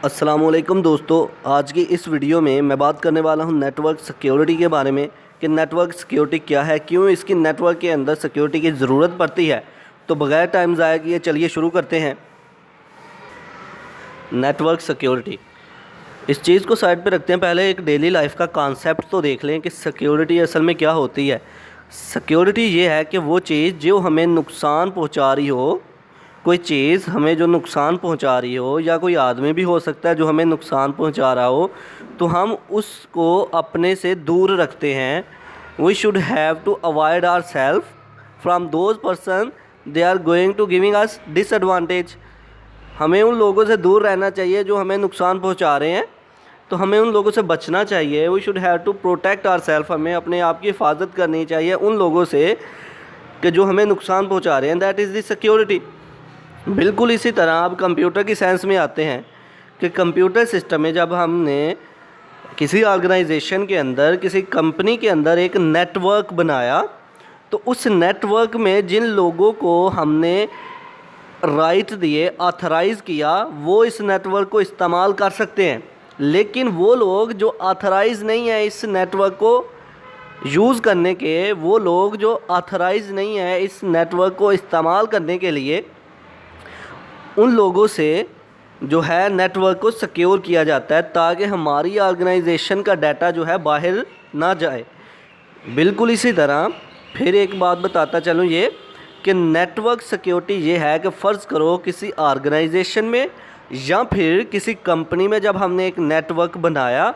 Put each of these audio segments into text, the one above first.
अस्सलामुअलैकुम दोस्तों, आज की इस वीडियो में मैं बात करने वाला हूं नेटवर्क सिक्योरिटी के बारे में कि नेटवर्क सिक्योरिटी क्या है, क्यों इसकी नेटवर्क के अंदर सिक्योरिटी की ज़रूरत पड़ती है। तो बगैर टाइम ज़ाया किए चलिए शुरू करते हैं। नेटवर्क सिक्योरिटी, इस चीज़ को साइड पे रखते हैं, पहले एक डेली लाइफ का कॉन्सेप्ट तो देख लें कि सिक्योरिटी असल में क्या होती है। सिक्योरिटी ये है कि वो चीज़ जो हमें नुकसान पहुंचा रही हो, कोई चीज़ हमें जो नुकसान पहुंचा रही हो, या कोई आदमी भी हो सकता है जो हमें नुकसान पहुंचा रहा हो, तो हम उसको अपने से दूर रखते हैं। We should have to avoid our self from those person they are going to giving us disadvantage. हमें उन लोगों से दूर रहना चाहिए जो हमें नुकसान पहुंचा रहे हैं, तो हमें उन लोगों से बचना चाहिए। We should have to protect our self, हमें अपने आप की हिफाजत करनी चाहिए उन लोगों से कि जो हमें नुकसान पहुंचा रहे हैं। That is the security. बिल्कुल इसी तरह अब कंप्यूटर की साइंस में आते हैं कि कंप्यूटर सिस्टम में जब हमने किसी ऑर्गेनाइजेशन के अंदर, किसी कंपनी के अंदर एक नेटवर्क बनाया, तो उस नेटवर्क में जिन लोगों को हमने राइट दिए, ऑथराइज़ किया, वो इस नेटवर्क को इस्तेमाल कर सकते हैं। लेकिन वो लोग जो ऑथराइज़ नहीं है इस नेटवर्क को यूज़ करने के, वो लोग जो ऑथराइज़ नहीं है इस नेटवर्क को इस्तेमाल करने के लिए, उन लोगों से जो है नेटवर्क को सिक्योर किया जाता है ताकि हमारी ऑर्गेनाइजेशन का डाटा जो है बाहर ना जाए। बिल्कुल इसी तरह फिर एक बात बताता चलूँ ये कि नेटवर्क सिक्योरिटी ये है कि फ़र्ज़ करो किसी ऑर्गेनाइजेशन में या फिर किसी कंपनी में जब हमने एक नेटवर्क बनाया,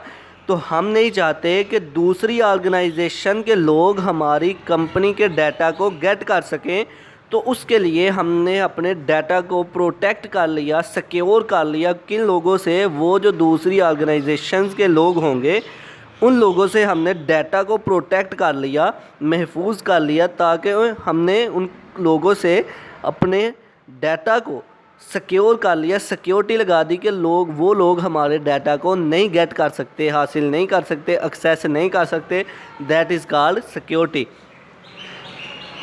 तो हम नहीं चाहते कि दूसरी ऑर्गेनाइजेशन के लोग हमारी कंपनी के डाटा को गेट कर सकें। तो उसके लिए हमने अपने डाटा को प्रोटेक्ट कर लिया, सिक्योर कर लिया। किन लोगों से? वो जो दूसरी ऑर्गेनाइजेशंस के लोग होंगे, उन लोगों से हमने डाटा को प्रोटेक्ट कर लिया, महफूज कर लिया, ताकि हमने उन लोगों से अपने डाटा को सिक्योर कर लिया, सिक्योरिटी लगा दी कि वो लोग हमारे डाटा को नहीं गेट कर सकते, हासिल नहीं कर सकते, एक्सेस नहीं कर सकते। That is called security.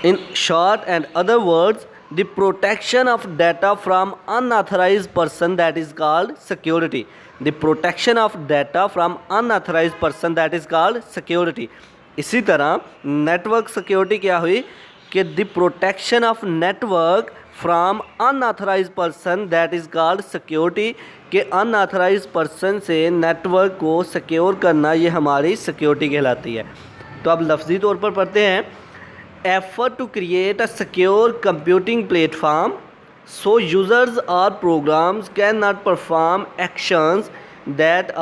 In short and other words, the protection of data from unauthorized person, that is called security. The protection of data from unauthorized person, that is called security. इसी तरह network security क्या हुई कि the protection of network from unauthorized person, that is called security, कि unauthorized person से network को secure करना ये हमारी सिक्योरिटी कहलाती है। तो अब लफ्ज़ी तौर पर पढ़ते हैं। Effort to create a secure computing platform so users or programs cannot perform actions that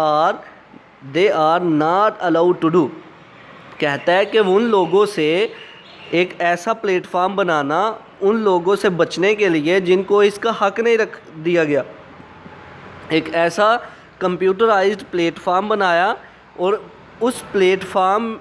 they are not allowed to do। कहता है कि उन लोगों से एक ऐसा प्लेटफॉर्म बनाना, उन लोगों से बचने के लिए जिनको इसका हक नहीं रख दिया गया। एक ऐसा कंप्यूटराइज्ड प्लेटफॉर्म बनाया और उस प्लेटफॉर्म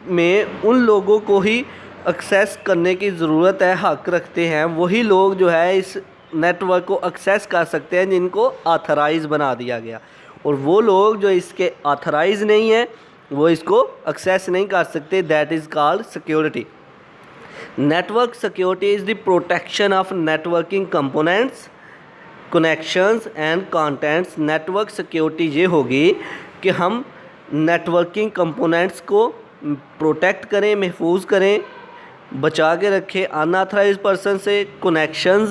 में उन लोगों को ही एक्सेस करने की ज़रूरत है, हक रखते हैं। वही लोग जो है इस नेटवर्क को एक्सेस कर सकते हैं जिनको ऑथराइज़ बना दिया गया, और वो लोग जो इसके ऑथराइज़ नहीं हैं वो इसको एक्सेस नहीं कर सकते। That is called security. Network security is the protection of networking components, connections and contents. Network security ये होगी कि हम नेटवर्किंग कंपोनेंट्स को प्रोटेक्ट करें, महफूज करें, बचा के रखें अनऑथराइज पर्सन से, कनेक्शन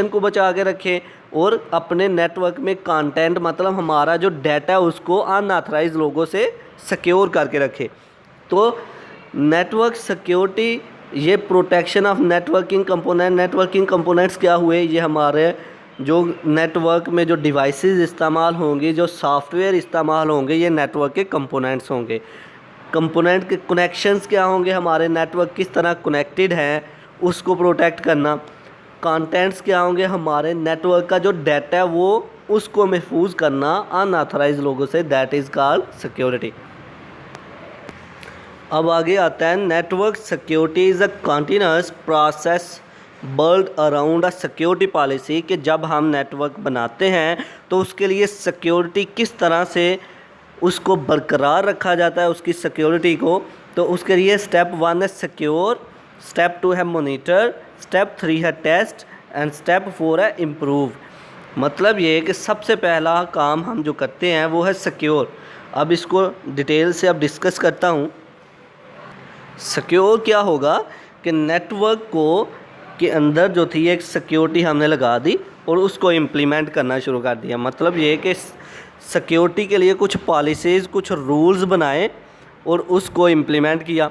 को बचा के रखें, और अपने नेटवर्क में कंटेंट मतलब हमारा जो डाटा है उसको अनऑथराइज लोगों से सिक्योर करके रखें। तो नेटवर्क सिक्योरिटी ये प्रोटेक्शन ऑफ नेटवर्किंग कंपोनेंट्स क्या हुए? ये हमारे जो नेटवर्क में जो डिवाइसेस इस्तेमाल होंगे, जो सॉफ्टवेयर इस्तेमाल होंगे, ये नेटवर्क के कंपोनेंट्स होंगे। कंपोनेंट के कनेक्शंस क्या होंगे? हमारे नेटवर्क किस तरह कनेक्टेड हैं उसको प्रोटेक्ट करना। कंटेंट्स क्या होंगे? हमारे नेटवर्क का जो डाटा है वो उसको महफूज करना अनऑथराइज लोगों से। That is called security. अब आगे आता है network security is a continuous process build around a security policy, कि जब हम नेटवर्क बनाते हैं तो उसके लिए सिक्योरिटी किस तरह से उसको बरकरार रखा जाता है, उसकी सिक्योरिटी को। तो उसके लिए स्टेप 1 है सिक्योर, स्टेप 2 है मॉनिटर, स्टेप 3 है टेस्ट एंड स्टेप 4 है इम्प्रूव। मतलब ये कि सबसे पहला काम हम जो करते हैं वो है सिक्योर। अब इसको डिटेल से अब डिस्कस करता हूँ। सिक्योर क्या होगा कि नेटवर्क को के अंदर जो थी एक सिक्योरिटी हमने लगा दी और उसको इम्प्लीमेंट करना शुरू कर दिया। मतलब ये कि सिक्योरिटी के लिए कुछ पॉलिसीज़, कुछ रूल्स बनाए और उसको इम्प्लीमेंट किया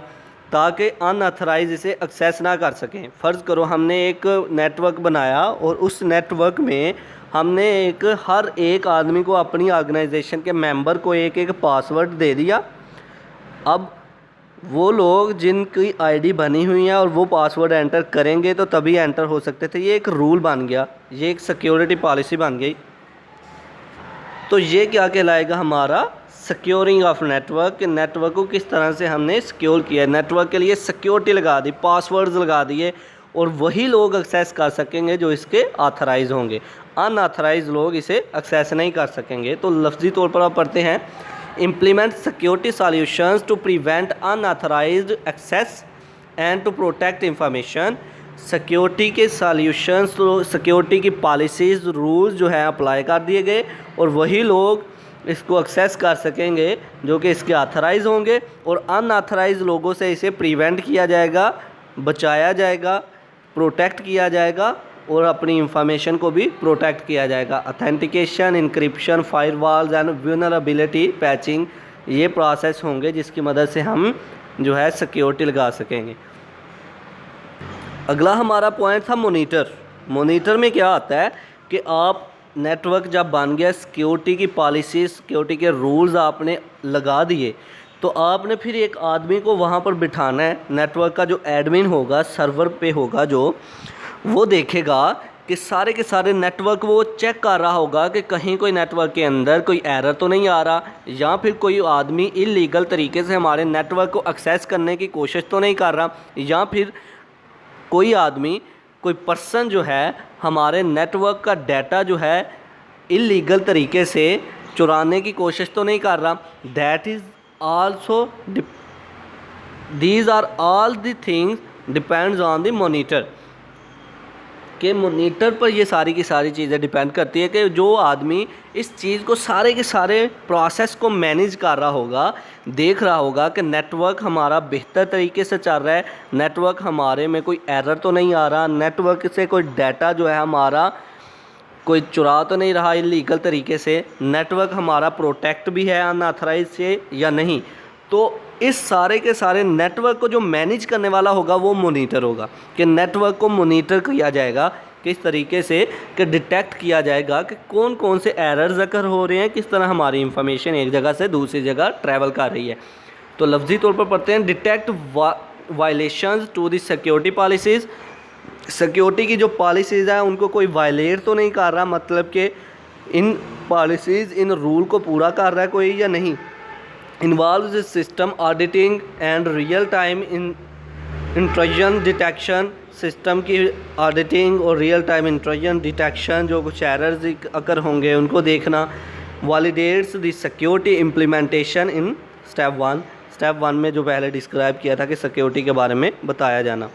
ताकि अनऑथराइज इसे एक्सेस ना कर सकें। फ़र्ज़ करो हमने एक नेटवर्क बनाया और उस नेटवर्क में हमने हर एक आदमी को, अपनी ऑर्गेनाइजेशन के मेंबर को एक एक पासवर्ड दे दिया। अब वो लोग जिनकी आईडी बनी हुई है और वो पासवर्ड एंटर करेंगे तो तभी एंटर हो सकते थे। ये एक रूल बन गया, ये एक सिक्योरिटी पॉलिसी बन गई। तो ये क्या कहलाएगा हमारा सिक्योरिंग ऑफ नेटवर्क। नेटवर्क को किस तरह से हमने सिक्योर किया, नेटवर्क के लिए सिक्योरिटी लगा दी, पासवर्ड्स लगा दिए और वही लोग एक्सेस कर सकेंगे जो इसके ऑथराइज होंगे। अनऑथराइज लोग इसे एक्सेस नहीं कर सकेंगे। तो लफ्जी तौर पर आप पढ़ते हैं implement security solutions to prevent unauthorised access and to protect information. Security के सॉल्यूशंस, तो सिक्योरिटी की पॉलिसीज़, रूल्स जो है अप्लाई कर दिए गए और वही लोग इसको एक्सेस कर सकेंगे जो कि इसके ऑथराइज होंगे और अनऑथराइज लोगों से इसे प्रिवेंट किया जाएगा, बचाया जाएगा, प्रोटेक्ट किया जाएगा और अपनी इंफॉर्मेशन को भी प्रोटेक्ट किया जाएगा। Authentication, encryption, firewalls and vulnerability patching, ये प्रोसेस होंगे जिसकी मदद से हम जो है सिक्योरिटी लगा सकेंगे। अगला हमारा पॉइंट था मोनीटर। मोनीटर में क्या आता है कि आप नेटवर्क जब बन गया, सिक्योरिटी की पॉलिसी, सिक्योरिटी के रूल्स आपने लगा दिए, तो आपने फिर एक आदमी को वहाँ पर बिठाना है। नेटवर्क का जो एडमिन होगा, सर्वर पे होगा जो, वो देखेगा कि सारे के सारे नेटवर्क वो चेक कर रहा होगा कि कहीं कोई नेटवर्क के अंदर कोई एरर तो नहीं आ रहा, या फिर कोई आदमी इलीगल तरीके से हमारे नेटवर्क को एक्सेस करने की कोशिश तो नहीं कर रहा, या फिर कोई आदमी, कोई पर्सन जो है हमारे नेटवर्क का डाटा जो है इलीगल तरीके से चुराने की कोशिश तो नहीं कर रहा। That is also, these are all the things depends on the monitor. के मोनीटर पर ये सारी की सारी चीज़ें डिपेंड करती है कि जो आदमी इस चीज़ को, सारे के सारे प्रोसेस को मैनेज कर रहा होगा, देख रहा होगा कि नेटवर्क हमारा बेहतर तरीके से चल रहा है, नेटवर्क हमारे में कोई एरर तो नहीं आ रहा, नेटवर्क से कोई डाटा जो है हमारा कोई चुरा तो नहीं रहा इलीगल तरीके से, नेटवर्क हमारा प्रोटेक्ट भी है अनऑथराइज से या नहीं। तो इस सारे के सारे नेटवर्क को जो मैनेज करने वाला होगा वो मोनीटर होगा। कि नेटवर्क को मोनीटर किया जाएगा किस तरीके से, कि डिटेक्ट किया जाएगा कि कौन कौन से एरर्स अगर हो रहे हैं, किस तरह हमारी इंफॉर्मेशन एक जगह से दूसरी जगह ट्रैवल कर रही है। तो लफ्जी तौर पर पढ़ते हैं detect violations to the security policies. Security की जो पॉलिसीज़ हैं उनको कोई वायलेट तो नहीं कर रहा, मतलब कि इन पॉलिसीज़, इन रूल को पूरा कर रहा है कोई या नहीं। Involve system auditing and real time intrusion detection. System की ऑडिटिंग और रियल टाइम इंट्रूजन डिटेक्शन, जो कुछ एरर्स अगर होंगे उनको देखना। Validates the security implementation in step 1। Step 1 में जो पहले डिस्क्राइब किया था कि सिक्योरिटी के बारे में बताया जाना।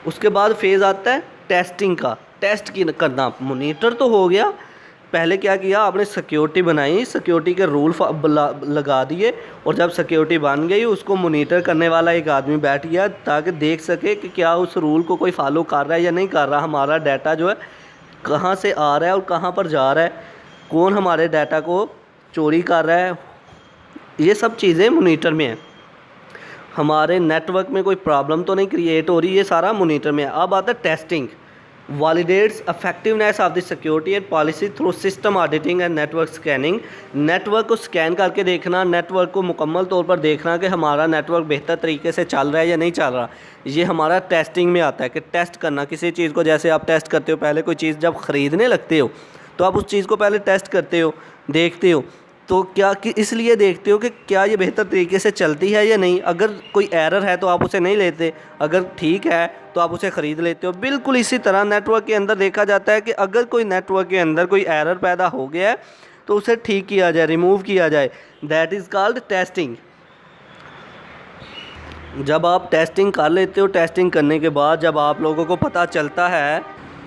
उसके बाद फेज़ आता है टेस्टिंग का। टेस्ट की करना, मोनीटर तो हो गया, पहले क्या किया आपने, सिक्योरिटी बनाई, सिक्योरिटी के रूल लगा दिए और जब सिक्योरिटी बन गई उसको मोनीटर करने वाला एक आदमी बैठ गया ताकि देख सके कि क्या उस रूल को कोई फॉलो कर रहा है या नहीं कर रहा, हमारा डाटा जो है कहाँ से आ रहा है और कहाँ पर जा रहा है, कौन हमारे डाटा को चोरी कर रहा है, ये सब चीज़ें मोनीटर में हैं। हमारे नेटवर्क में कोई प्रॉब्लम तो नहीं क्रिएट हो रही, ये सारा मोनीटर में है। अब आता है testing. Validates effectiveness of the security and policy through system auditing and network scanning. Network को स्कैन करके देखना, नेटवर्क को मुकम्मल तौर पर देखना कि हमारा नेटवर्क बेहतर तरीके से चल रहा है या नहीं चल रहा। ये हमारा टेस्टिंग में आता है कि टेस्ट करना किसी चीज़ को। जैसे आप टेस्ट करते हो, पहले कोई चीज़ जब ख़रीदने लगते हो तो आप उस चीज़ को पहले टेस्ट करते हो, देखते हो। तो क्या कि इसलिए देखते हो कि क्या ये बेहतर तरीके से चलती है या नहीं। अगर कोई एरर है तो आप उसे नहीं लेते, अगर ठीक है तो आप उसे ख़रीद लेते हो। बिल्कुल इसी तरह नेटवर्क के अंदर देखा जाता है कि अगर कोई नेटवर्क के अंदर कोई एरर पैदा हो गया है तो उसे ठीक किया जाए, रिमूव किया जाए। That is called testing. जब आप टेस्टिंग कर लेते हो, टेस्टिंग करने के बाद जब आप लोगों को पता चलता है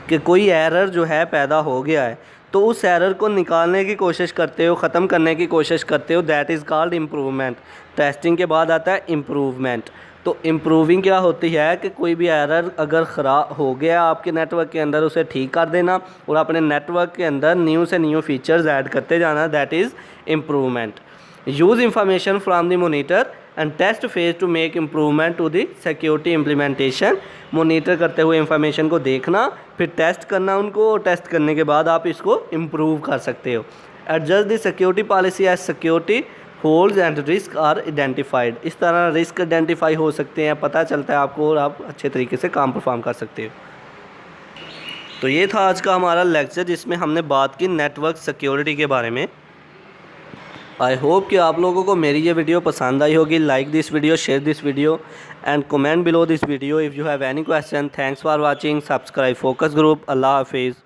कि कोई एरर जो है पैदा हो गया है, तो उस एरर को निकालने की कोशिश करते हो, ख़त्म करने की कोशिश करते हो, that is called improvement. Testing के बाद आता है इम्प्रूवमेंट। तो इम्प्रूविंग क्या होती है कि कोई भी एरर अगर ख़राब हो गया आपके नेटवर्क के अंदर, उसे ठीक कर देना और अपने नेटवर्क के अंदर न्यू से न्यू फीचर्स ऐड करते जाना, that is improvement. Use information from the monitor and test phase to make improvement to the security implementation. Monitor करते हुए इंफॉर्मेशन को देखना, फिर टेस्ट करना उनको, और टेस्ट करने के बाद आप इसको इम्प्रूव कर सकते हो। Adjust the security policy as security holes and risk are identified. इस तरह रिस्क आइडेंटिफाई हो सकते हैं, पता चलता है आपको, और आप अच्छे तरीके से काम परफॉर्म कर सकते हो। तो ये था आज का हमारा लेक्चर जिसमें हमने बात की नेटवर्क सिक्योरिटी के बारे में। आई होप कि आप लोगों को मेरी ये वीडियो पसंद आई होगी। Like this video, share this video and comment below this video if you have any question. Thanks for watching. Subscribe Focus Group. अल्लाह हाफिज़।